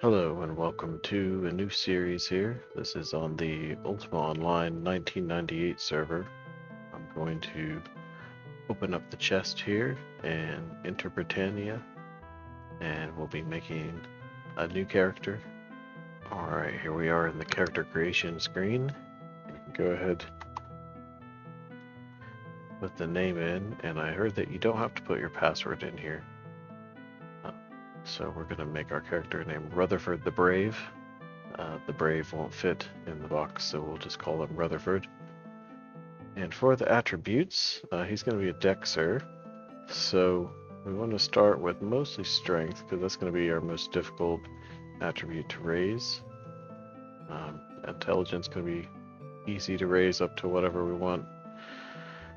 Hello and welcome to a new series here. This is on the Ultima Online 1998 server. I'm going to open up the chest here and enter Britannia, and we'll be making a new character. Alright, here we are in the character creation screen. You can go ahead, put the name in, and I heard that you don't have to put your password in here. So we're going to make our character named Rutherford the Brave. The Brave won't fit in the box, so we'll just call him Rutherford. And for the attributes, he's going to be a Dexter. So we want to start with mostly Strength, because that's going to be our most difficult attribute to raise. Intelligence going to be easy to raise up to whatever we want,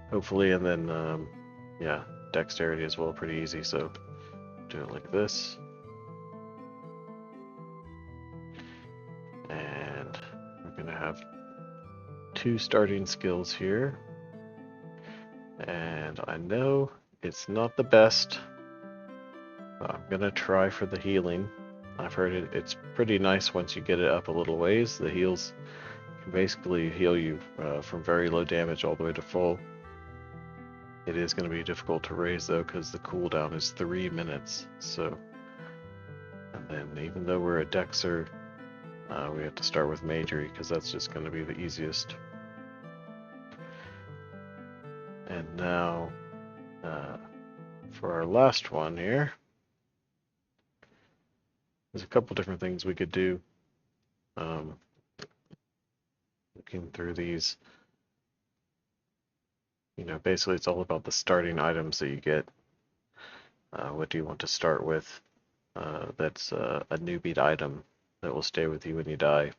hopefully, and then, yeah, Dexterity as well, pretty easy, so do it like this. And we're going to have two starting skills here. And I know it's not the best, but I'm going to try for the healing. I've heard it's pretty nice once you get it up a little ways. The heals can basically heal you from very low damage all the way to full. It is going to be difficult to raise though, because the cooldown is 3 minutes. So, and then even though we're a Dexter, we have to start with Majory because that's just going to be the easiest. And now, for our last one here, there's a couple different things we could do. Looking through these, you know, basically it's all about the starting items that you get. What do you want to start with? That's a newbie item that will stay with you when you die.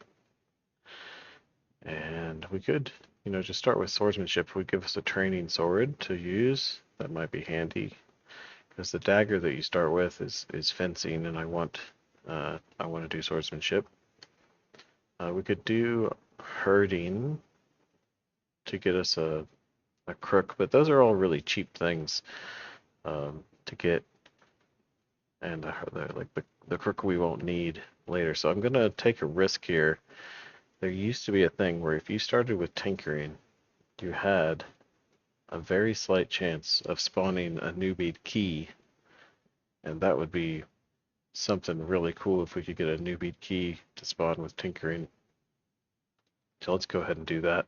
And we could, you know, just start with swordsmanship. Would give us a training sword to use. That might be handy, because the dagger that you start with is fencing, and I want to do swordsmanship. We could do herding to get us a crook, but those are all really cheap things to get, and the crook we won't need later. So I'm gonna take a risk here. There used to be a thing where if you started with tinkering, you had a very slight chance of spawning a newbie key, and that would be something really cool if we could get a newbie key to spawn with tinkering. So let's go ahead and do that.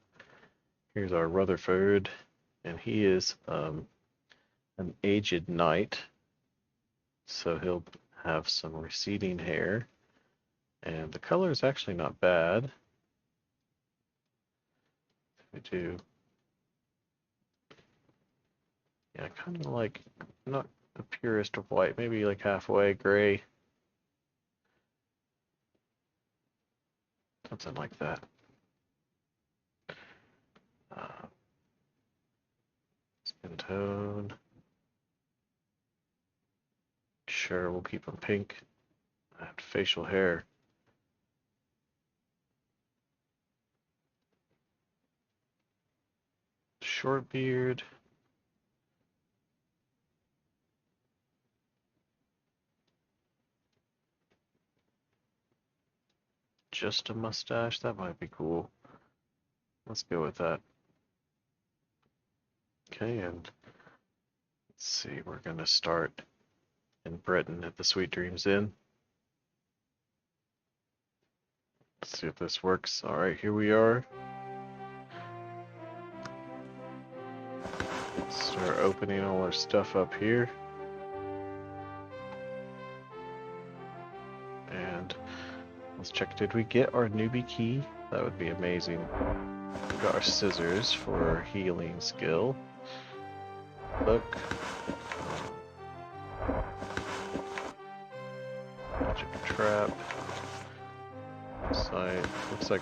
Here's our Rutherford, and he is an aged knight, so he'll have some receding hair, and the color is actually not bad. We do, yeah, kind of like, not the purest of white, maybe like halfway gray, something like that. Skin tone, sure, we'll keep him pink. And facial hair, short beard, just a mustache, that might be cool. Let's go with that. Okay, and let's see, we're gonna start in Britain at the Sweet Dreams Inn. Let's see if this works. Alright, here we are. Let's start opening all our stuff up here. And let's check, did we get our newbie key? That would be amazing. We got our scissors for our healing skill. Look. Magic trap. Sight. Looks like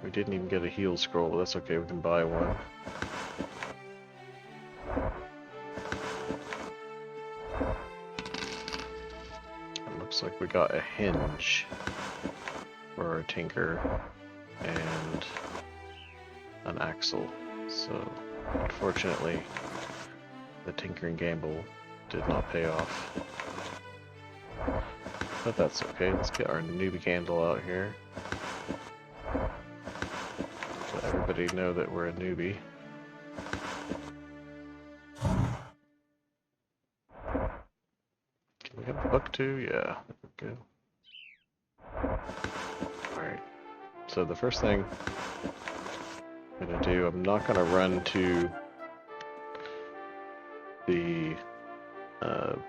we didn't even get a heal scroll. That's okay, we can buy one. It looks like we got a hinge for our tinker and an axle. So, unfortunately, the tinkering gamble did not pay off. But that's okay. Let's get our newbie candle out here. Let everybody know that we're a newbie. Can we have a book too? Yeah, there we go. Alright. So the first thing I'm gonna do, I'm not gonna run to the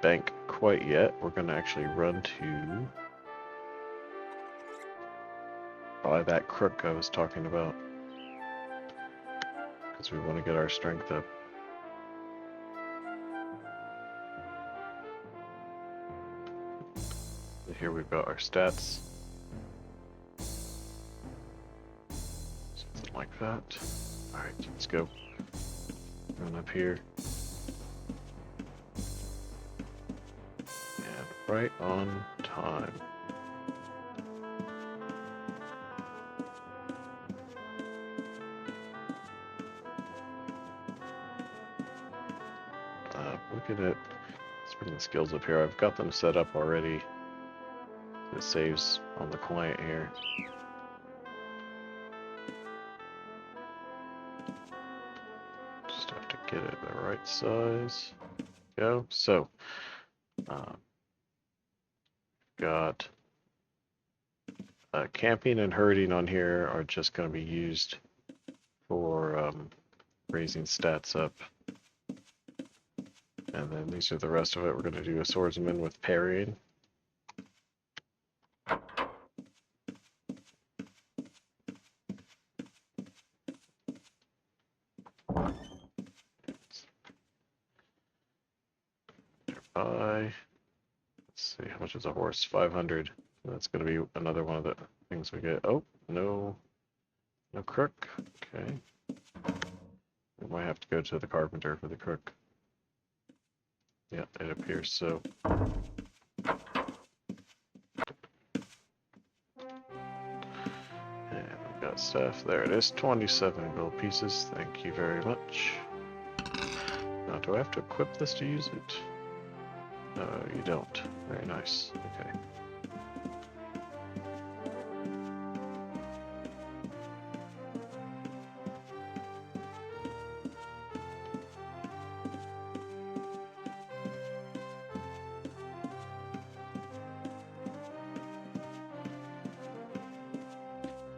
bank quite yet. We're gonna actually run to buy that crook I was talking about, because we want to get our strength up. Here we've got our stats. Something like that. Alright, let's go. Run up here. And right on time. Look at it. Let's bring the skills up here. I've got them set up already. It saves on the client here. Just have to get it the right size. Go. So, got camping and herding on here are just going to be used for raising stats up. And then these are the rest of it. We're going to do a swordsman with parrying. Let's see, how much is a horse? 500. That's going to be another one of the things we get. Oh, no crook. Okay. We might have to go to the carpenter for the crook. Yeah, it appears so. And we've got stuff. There it is. 27 gold pieces. Thank you very much. Now, do I have to equip this to use it? No, you don't. Very nice. Okay.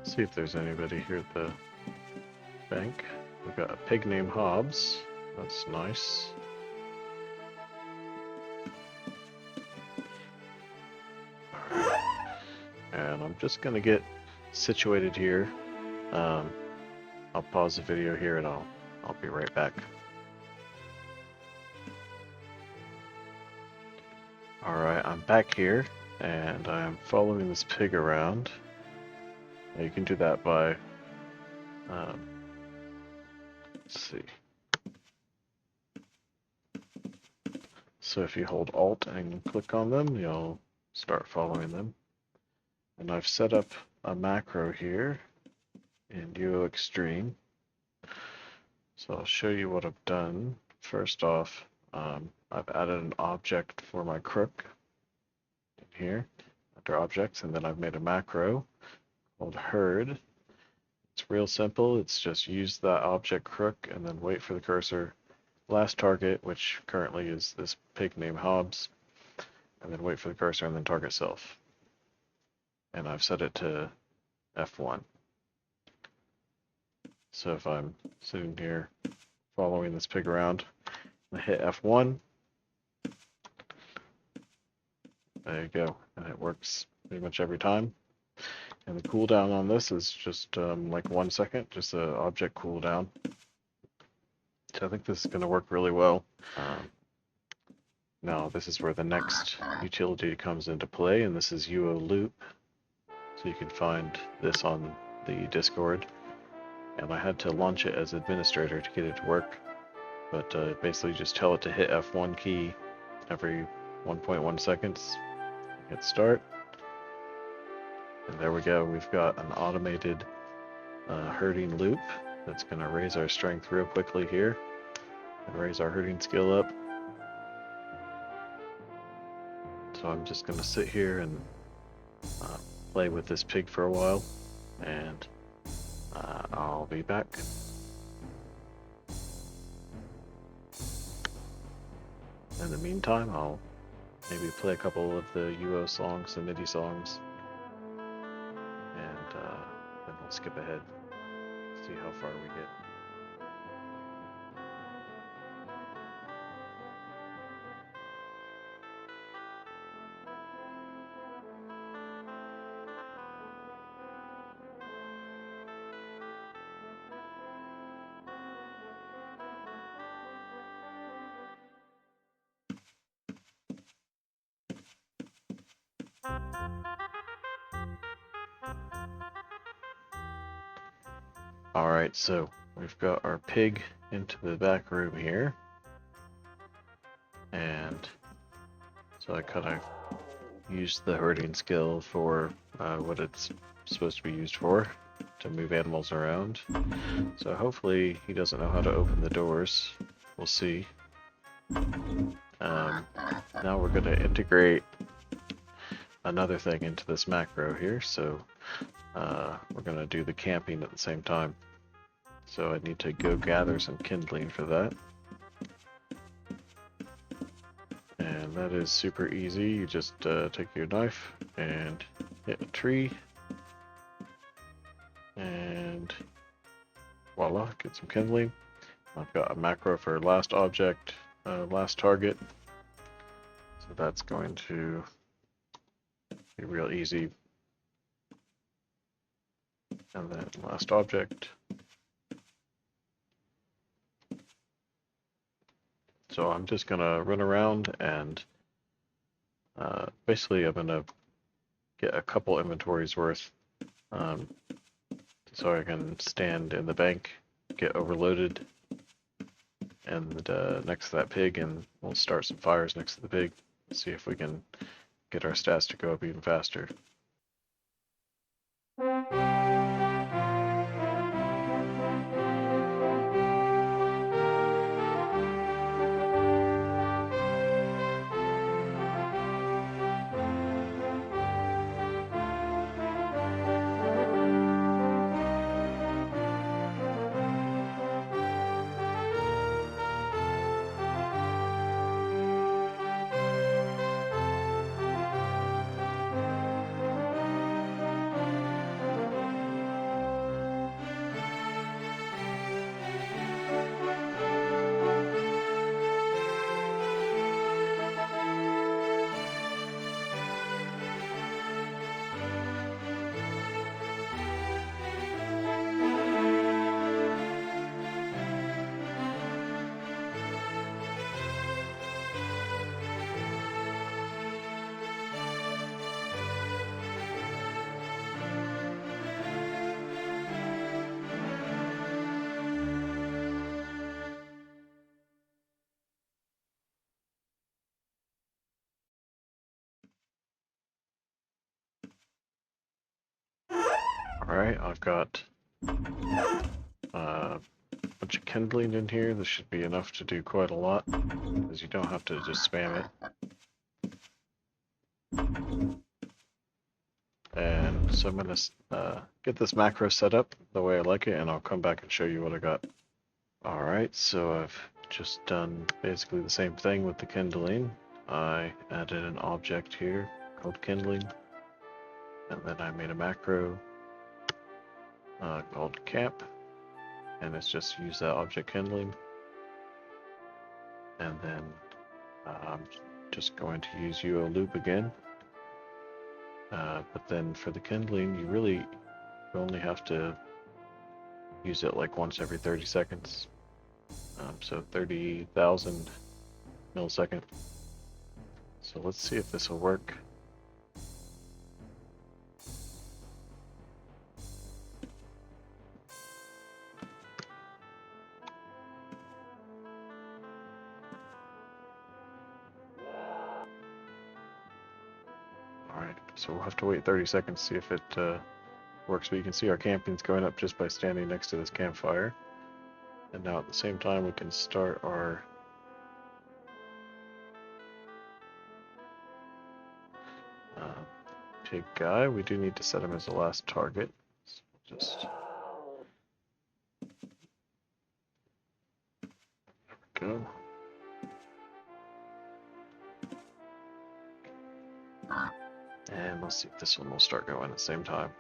See if there's anybody here at the bank. We've got a pig named Hobbs. That's nice. Alright. And I'm just gonna get situated here. I'll pause the video here and I'll be right back. Alright, I'm back here and I'm following this pig around. You can do that by, let's see. So if you hold Alt and click on them, you'll start following them. And I've set up a macro here in UO Extreme. So I'll show you what I've done. First off, I've added an object for my crook in here, under objects, and then I've made a macro called herd. It's real simple. It's just use that object crook and then wait for the cursor last target, which currently is this pig named Hobbs, and then wait for the cursor and then target self. And I've set it to F1. So if I'm sitting here following this pig around, I hit F1. There you go, and it works pretty much every time. And the cooldown on this is just like 1 second, just an object cooldown. So I think this is going to work really well. Now this is where the next utility comes into play, and this is UO Loop. So you can find this on the Discord. And I had to launch it as administrator to get it to work. But basically just tell it to hit F1 key every 1.1 seconds. Hit start. And there we go. We've got an automated herding loop that's going to raise our strength real quickly here and raise our herding skill up So I'm just gonna sit here and play with this pig for a while, and I'll be back. In the meantime, I'll maybe play a couple of the UO songs, the MIDI songs, and then we'll skip ahead, see how far we get. Alright, so we've got our pig into the back room here, and so I kind of used the herding skill for what it's supposed to be used for, to move animals around. So hopefully he doesn't know how to open the doors. We'll see. Now we're going to integrate another thing into this macro here, so we're going to do the camping at the same time. So I need to go gather some kindling for that. And that is super easy. You just take your knife and hit a tree. And voila, get some kindling. I've got a macro for last object, last target. So that's going to be real easy. And then last object. So I'm just gonna run around and basically I'm gonna get a couple inventories worth so I can stand in the bank, get overloaded, and next to that pig, and we'll start some fires next to the pig, see if we can get our stats to go up even faster. Alright, I've got a bunch of kindling in here. This should be enough to do quite a lot, because you don't have to just spam it. And so I'm going to get this macro set up the way I like it, and I'll come back and show you what I got. Alright, so I've just done basically the same thing with the kindling. I added an object here called kindling, and then I made a macro called camp, and it's just use that object kindling. And then I'm just going to use UO loop again. But then for the kindling, you really only have to use it like once every 30 seconds. So 30,000 milliseconds. So let's see if this will work. Alright, so we'll have to wait 30 seconds to see if it works, but you can see our camping's going up just by standing next to this campfire. And now at the same time we can start our take guy. We do need to set him as the last target. So we'll just go. And let's see if this one will start going at the same time.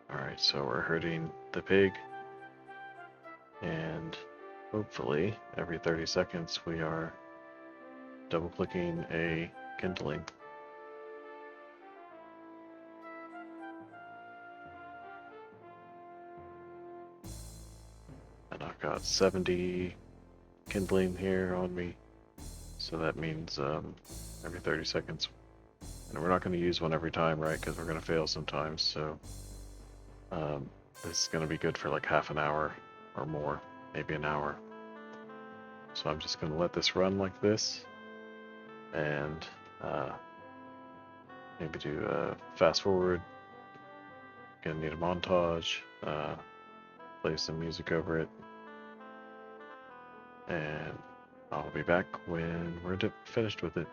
Alright, so we're herding the pig. And hopefully every 30 seconds we are double clicking a kindling. And I've got 70 kindling here on me. So that means every 30 seconds. And we're not going to use one every time, right? Because we're going to fail sometimes. So this is going to be good for like half an hour or more, maybe an hour. So I'm just going to let this run like this. And maybe do a fast forward. Gonna need a montage. Play some music over it. And I'll be back when we're finished with it.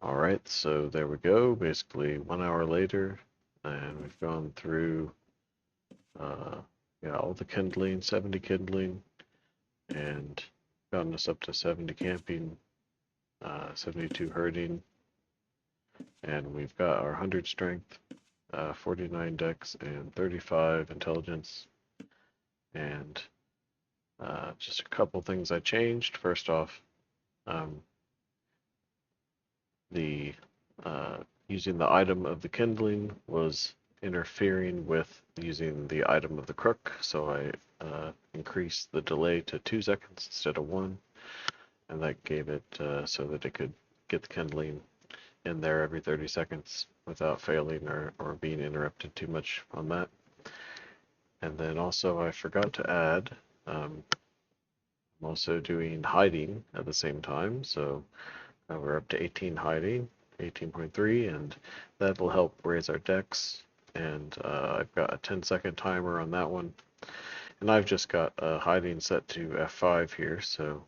Alright, so there we go, basically 1 hour later, and we've gone through all the kindling, 70 kindling, and gotten us up to 70 camping, 72 herding, and we've got our 100 strength, 49 dex, and 35 intelligence, and just a couple things I changed. First off, the using the item of the kindling was interfering with using the item of the crook, so I increased the delay to 2 seconds instead of 1, and that gave it so that it could get the kindling in there every 30 seconds without failing or being interrupted too much on that. And then also I forgot to add, I'm also doing hiding at the same time, so we're up to 18 hiding, 18.3, and that will help raise our dex. And I've got a 10-second timer on that one. And I've just got hiding set to F5 here, so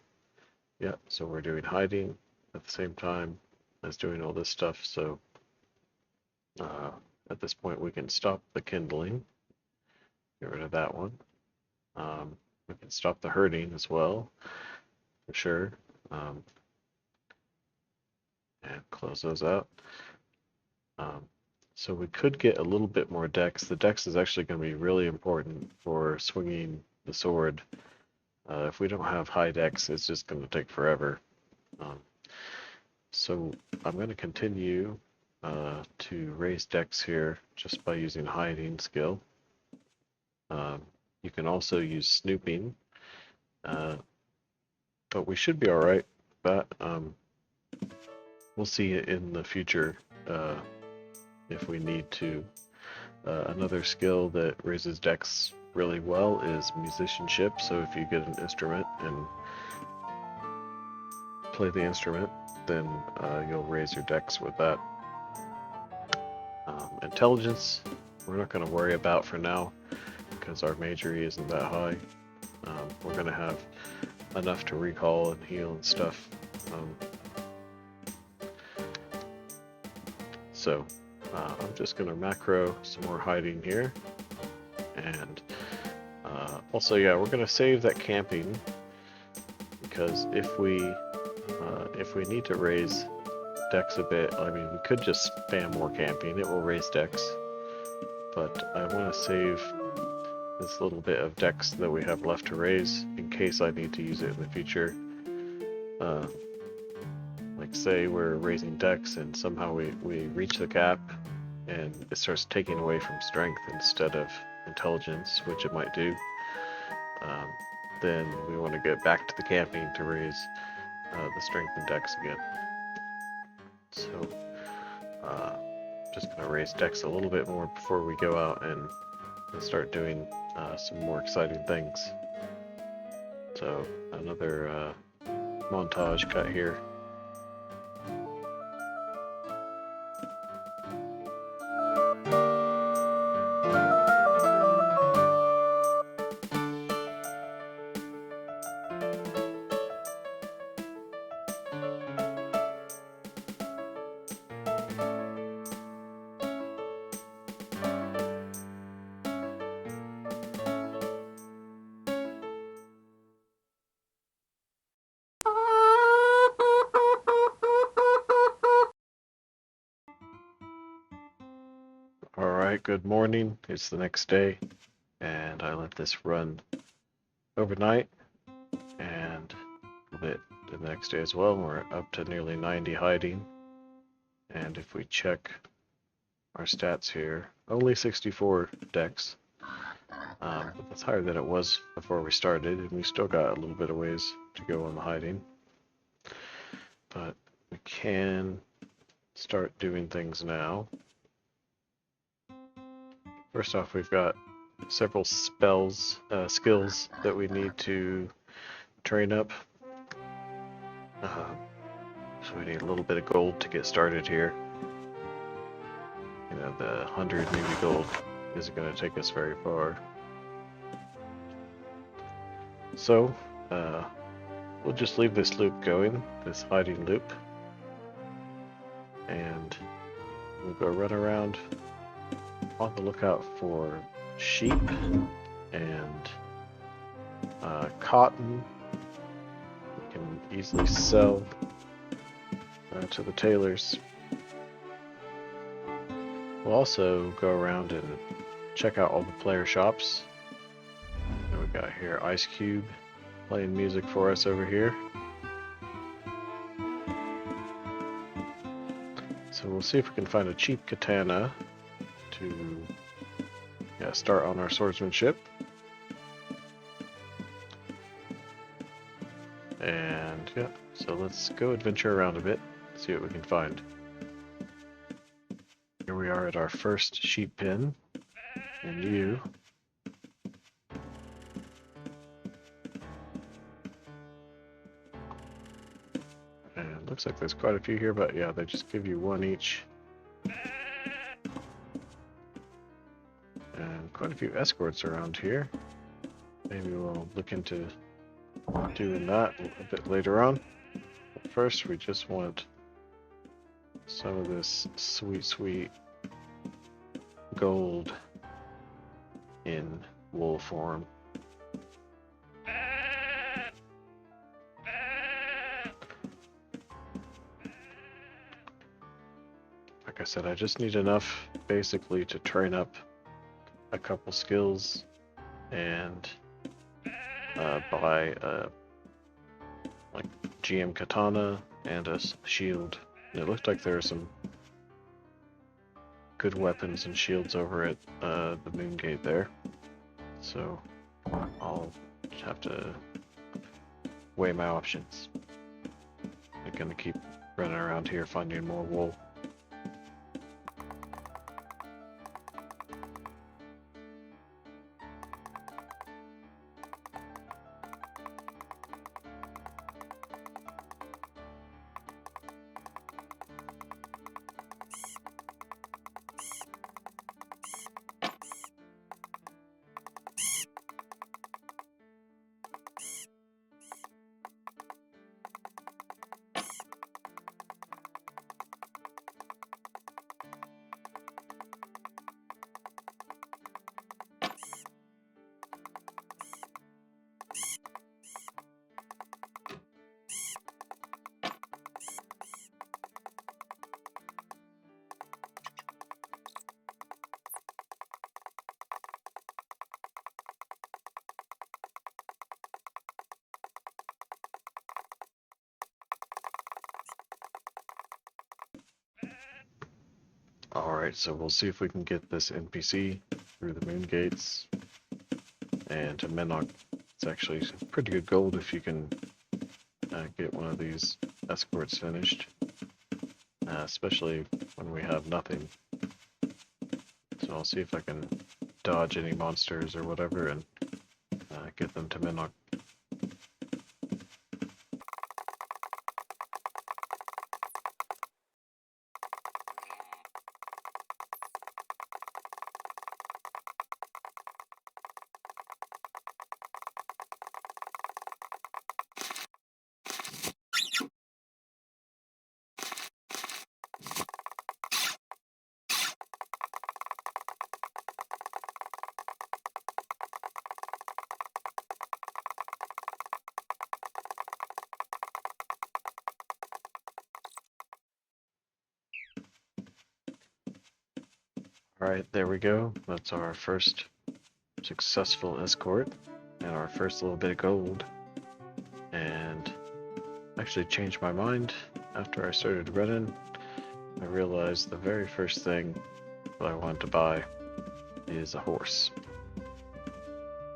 yeah, so we're doing hiding at the same time as doing all this stuff. So at this point we can stop the kindling, get rid of that one. We can stop the herding as well, for sure. And close those out. So we could get a little bit more dex. The dex is actually going to be really important for swinging the sword. If we don't have high dex, it's just going to take forever. So I'm going to continue to raise dex here just by using hiding skill. You can also use snooping, but we should be alright with that. We'll see in the future if we need to. Another skill that raises dex really well is musicianship. So if you get an instrument and play the instrument, then you'll raise your dex with that. Intelligence, we're not going to worry about for now because our majory isn't that high. We're going to have enough to recall and heal and stuff. So I'm just going to macro some more hiding here. And also, yeah, we're going to save that camping, because if we need to raise decks a bit, I mean, we could just spam more camping. It will raise decks. But I want to save this little bit of decks that we have left to raise in case I need to use it in the future. Like say we're raising decks and somehow we reach the cap and it starts taking away from strength instead of intelligence, which it might do. Then we want to get back to the camping to raise the strength and decks again. So just going to raise decks a little bit more before we go out and start doing some more exciting things. So another montage cut here. Alright, good morning. It's the next day, and I let this run overnight, and a little bit the next day as well. We're up to nearly 90 hiding, and if we check our stats here, only 64 decks, but that's higher than it was before we started, and we still got a little bit of ways to go on the hiding. But we can start doing things now. First off, we've got several skills that we need to train up. So we need a little bit of gold to get started here. You know, the 100 newbie gold isn't going to take us very far. So, we'll just leave this loop going, this hiding loop. And we'll go run around on the lookout for sheep and cotton. We can easily sell to the tailors. We'll also go around and check out all the player shops. And we've got here Ice Cube playing music for us over here. So we'll see if we can find a cheap katana to start on our swordsmanship. And yeah, so let's go adventure around a bit, see what we can find. Here we are at our first sheep pen, and you and looks like there's quite a few here, but yeah, they just give you one each. And quite a few escorts around here. Maybe we'll look into doing that a bit later on. But first, we just want some of this sweet gold in wool form. Like I said, I just need enough basically to train up a couple skills and buy like GM katana and a shield. And it looked like there are some good weapons and shields over at the Moon Gate there. So I'll have to weigh my options. I'm gonna keep running around here finding more wool. Alright, so we'll see if we can get this NPC through the moon gates. And to Menok, it's actually pretty good gold if you can get one of these escorts finished. Especially when we have nothing. So I'll see if I can dodge any monsters or whatever and get them to Menok. Alright, there we go. That's our first successful escort and our first little bit of gold. And I actually changed my mind after I started running. I realized the very first thing that I wanted to buy is a horse.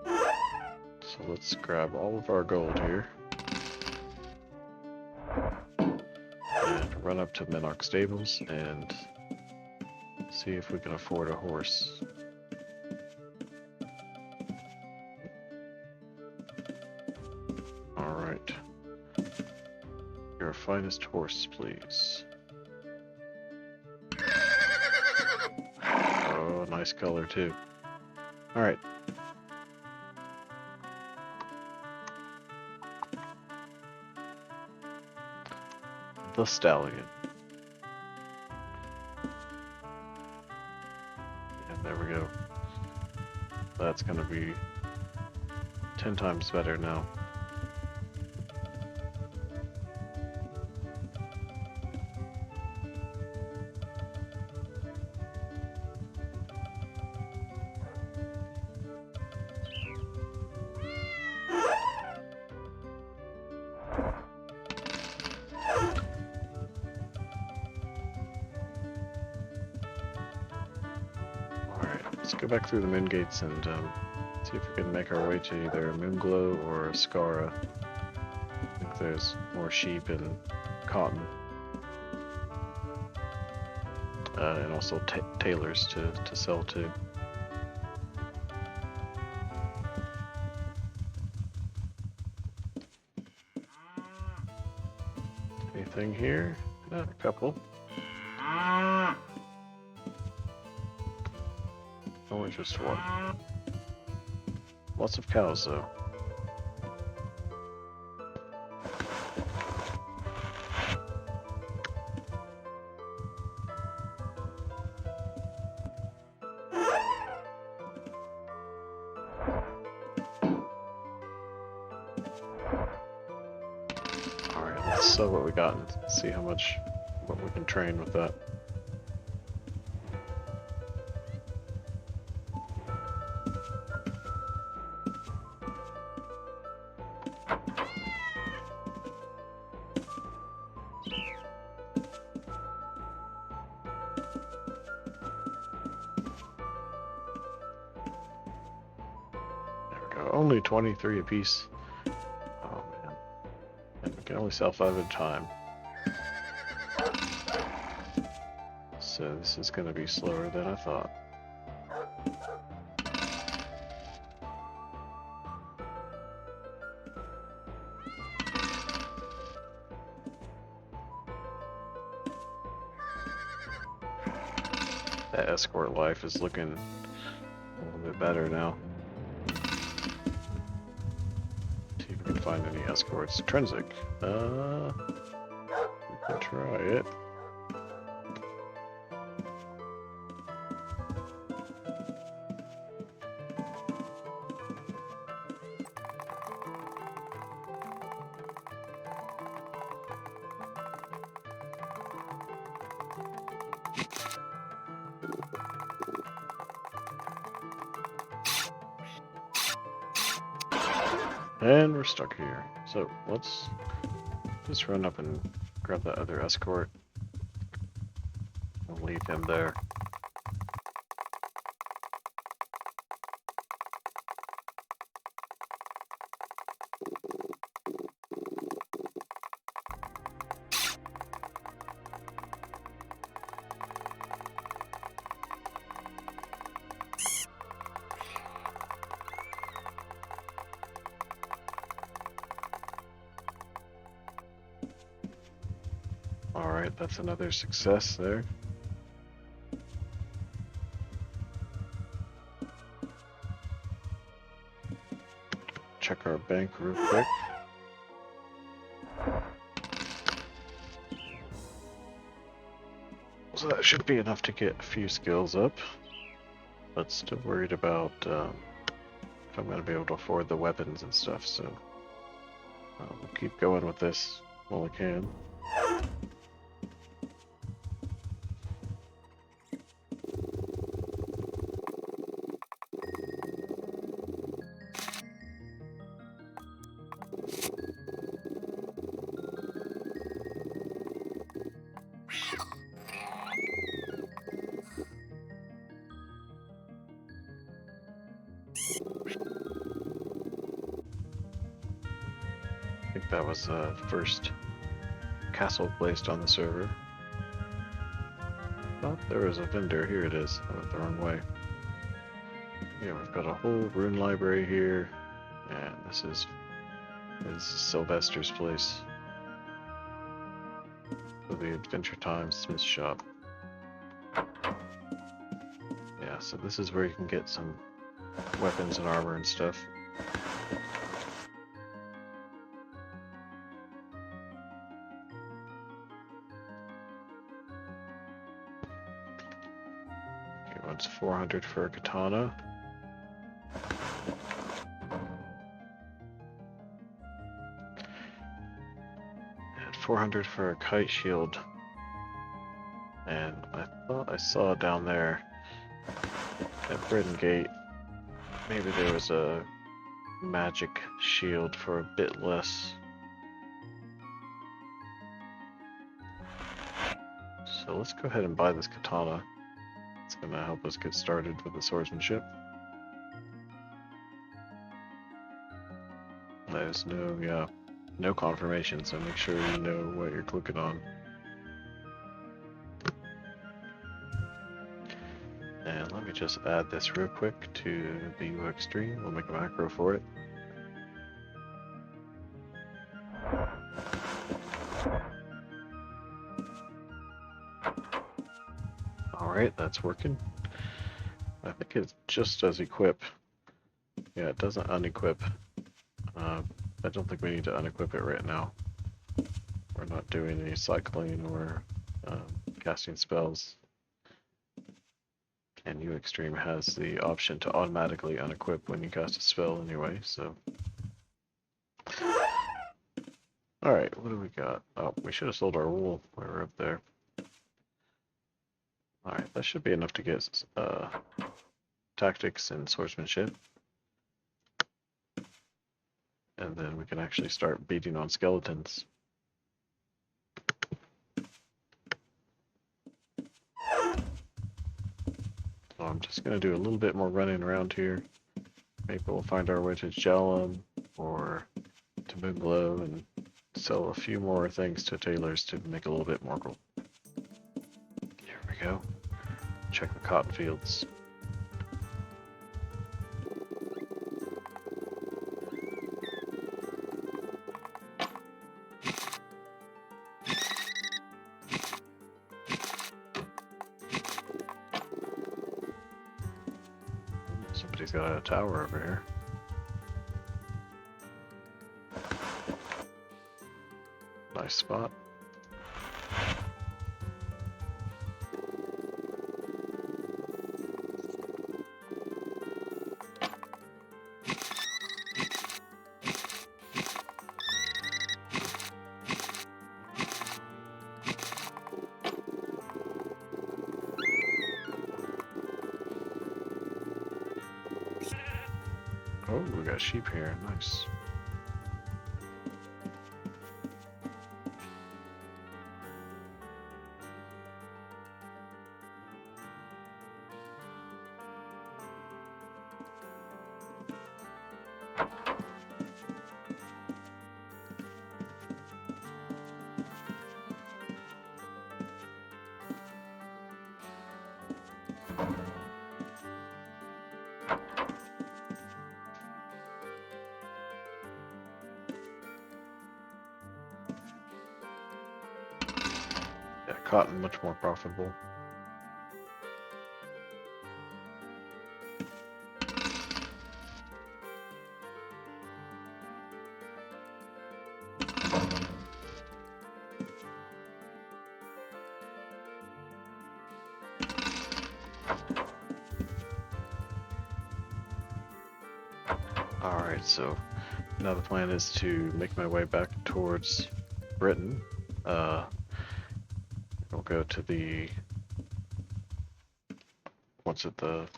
So let's grab all of our gold here and run up to Menok Stables and see if we can afford a horse. Alright. Your finest horse, please. Oh, nice color too. Alright. The Stallion. And there we go. That's gonna be 10 times better now. Let's go back through the moon gates and see if we can make our way to either Moonglow or Skara. I think there's more sheep and cotton. And also tailors to sell to. Anything here? A couple. Only just one. Lots of cows, though. Alright, let's sell what we got and see what we can train with that. Only 23 apiece. Oh man. And we can only sell 5 at a time. So this is going to be slower than I thought. That escort life is looking a little bit better now. Find any escorts. Intrinsic. We can try it. And we're stuck here. So let's just run up and grab that other escort. We'll leave him there. Alright, that's another success there. Check our bank real quick. So that should be enough to get a few skills up. But still worried about if I'm going to be able to afford the weapons and stuff, so we'll keep going with this while I can. I think that was the first castle placed on the server. Oh, there was a vendor. Here it is. I went the wrong way. Yeah, we've got a whole rune library here, and this is Sylvester's place for the Adventure Time Smith Shop. Yeah, so this is where you can get some weapons and armor and stuff. Okay, what's 400 for a katana? And 400 for a kite shield. And I thought I saw down there at Britain Gate, maybe there was a magic shield for a bit less. So let's go ahead and buy this katana. It's going to help us get started with the swordsmanship. There's no confirmation, so make sure you know what you're clicking on. And let me just add this real quick to the UX stream. We'll make a macro for it. Alright, that's working. I think it just does equip. Yeah, it doesn't unequip. I don't think we need to unequip it right now. We're not doing any cycling or casting spells. And UX-Stream has the option to automatically unequip when you cast a spell anyway, so. Alright, what do we got? Oh, we should have sold our wool while we were up there. Alright, that should be enough to get tactics and swordsmanship. And then we can actually start beating on skeletons. So I'm just going to do a little bit more running around here. Maybe we'll find our way to Jalum or to Moonglow and sell a few more things to tailors to make a little bit more gold. Here we go. Check the cotton fields. Somebody's got a tower over here. Nice spot. Oh, we got sheep here. Nice. cotton much more profitable. Alright, so now the plan is to make my way back towards Britain. We'll go to the... what's it, the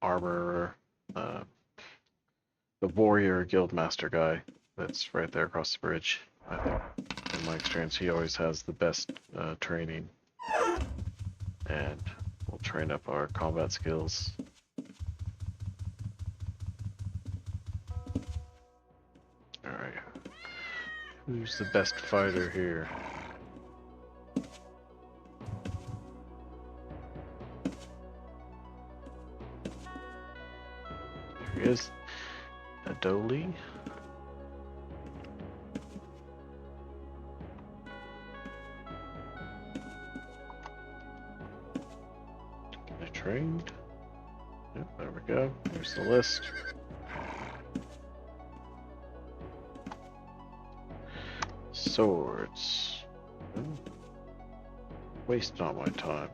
armor... the warrior guildmaster guy that's right there across the bridge. I think, in my experience, he always has the best training. And we'll train up our combat skills. Alright. Who's the best fighter here? There he is. Adoli. I trained. Yep, there we go. Here's the list. Swords. Waste not my time.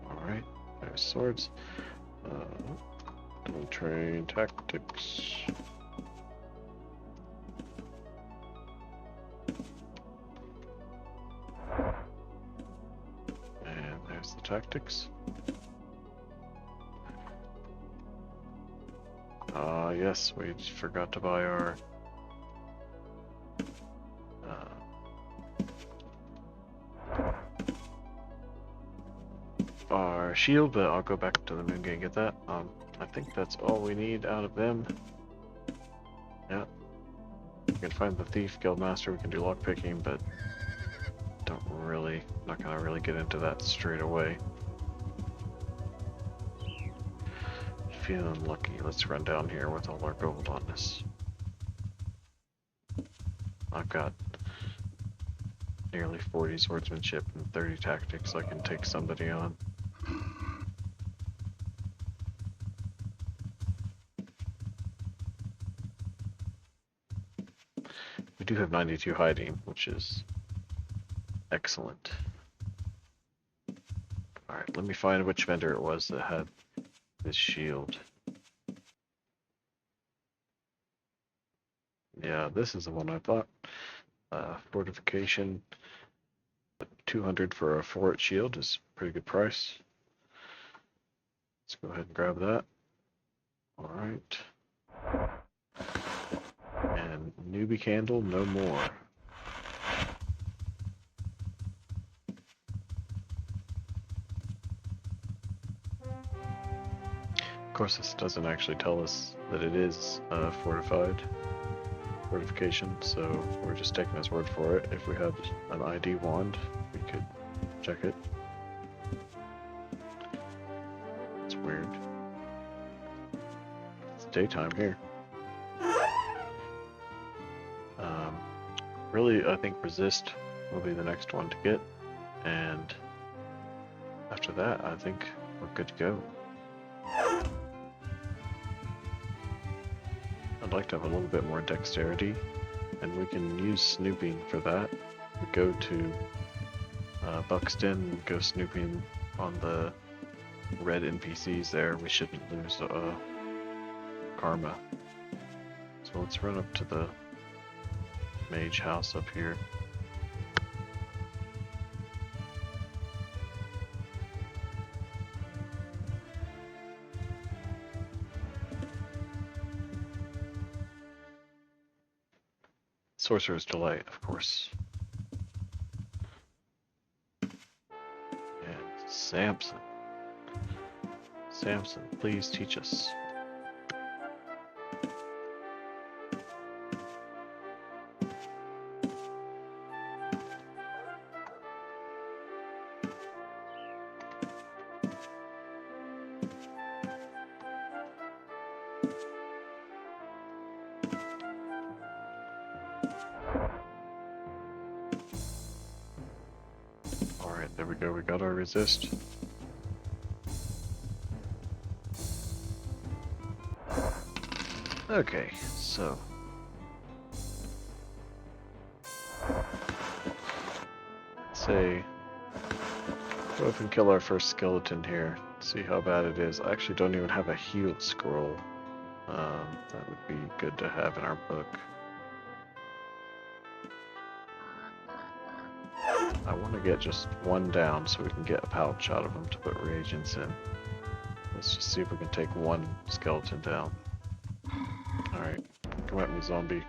Alright, there's swords. Don't train tactics. And there's the tactics. Yes, we forgot to buy our shield, but I'll go back to the moon gate and get that. I think that's all we need out of them. Yeah. We can find the thief guildmaster, we can do lockpicking, but not gonna really get into that straight away. Feeling lucky. Let's run down here with all our gold on us. I've got nearly 40 swordsmanship and 30 tactics. I can take somebody on. We do have 92 hiding, which is excellent. Alright, let me find which vendor it was that had this shield. Yeah, this is the one I thought. Fortification, 200 for a fort shield is a pretty good price. Let's go ahead and grab that. Alright. And newbie candle, no more. Of course, this doesn't actually tell us that it is fortification, so we're just taking his word for it. If we had an ID wand, we could check it. It's weird. It's daytime here. Really, I think resist will be the next one to get, and after that, I think we're good to go. I'd like to have a little bit more dexterity, and we can use snooping for that. We go to Buxton, go snooping on the red NPCs there. We shouldn't lose karma. So let's run up to the mage house up here. Sorcerer's Delight, of course. And Samson. Samson, please teach us. Alright, there we go, we got our resist. Okay, so let's say go up and kill our first skeleton here. See how bad it is. I actually don't even have a heal scroll. That would be good to have in our book. I want to get just one down so we can get a pouch out of him to put reagents in. Let's just see if we can take one skeleton down. Alright, come at me, zombie.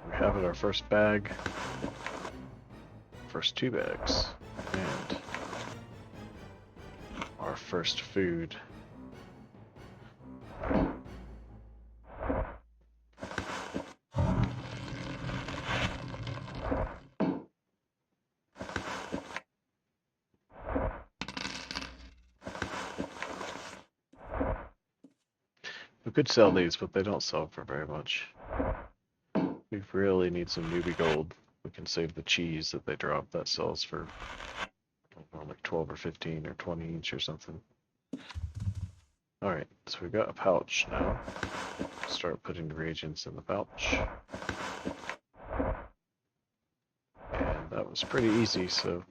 We have it, our first bag. First 2 bags. And our first food. We could sell these, but they don't sell for very much. We really need some newbie gold. We can save the cheese that they drop that sells for I don't know, like 12 or 15 or 20 each or something. Alright, so we've got a pouch now. Start putting the reagents in the pouch. And that was pretty easy, so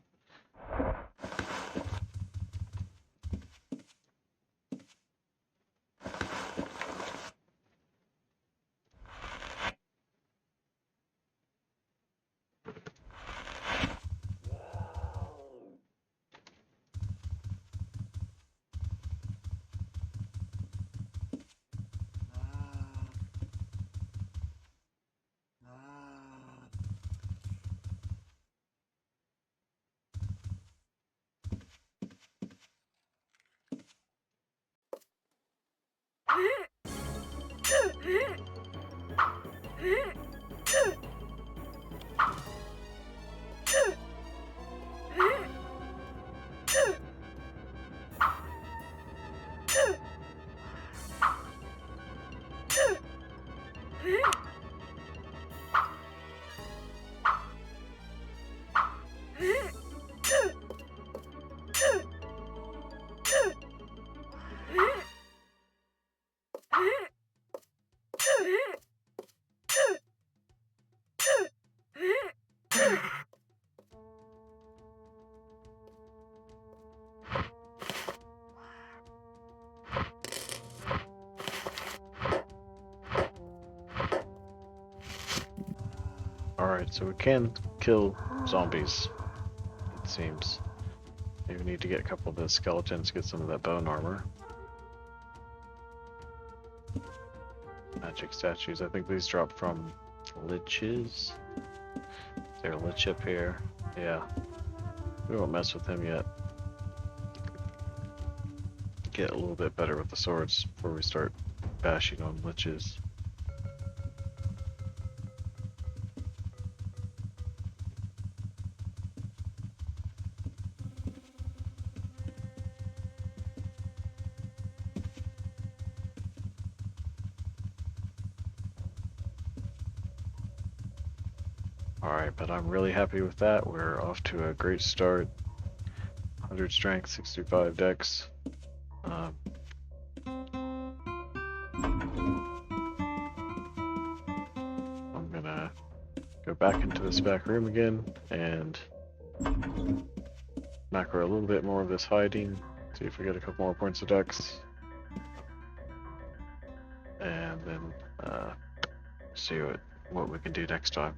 alright, so we can kill zombies, it seems. Maybe we need to get a couple of the skeletons, get some of that bone armor. magic statues. I think these drop from liches. Is there a lich up here? Yeah. We won't mess with him yet. Get a little bit better with the swords before we start bashing on liches. Alright, but I'm really happy with that. We're off to a great start. 100 strength, 65 dex. I'm gonna go back into this back room again and macro a little bit more of this hiding. See if we get a couple more points of dex. And then see what we can do next time.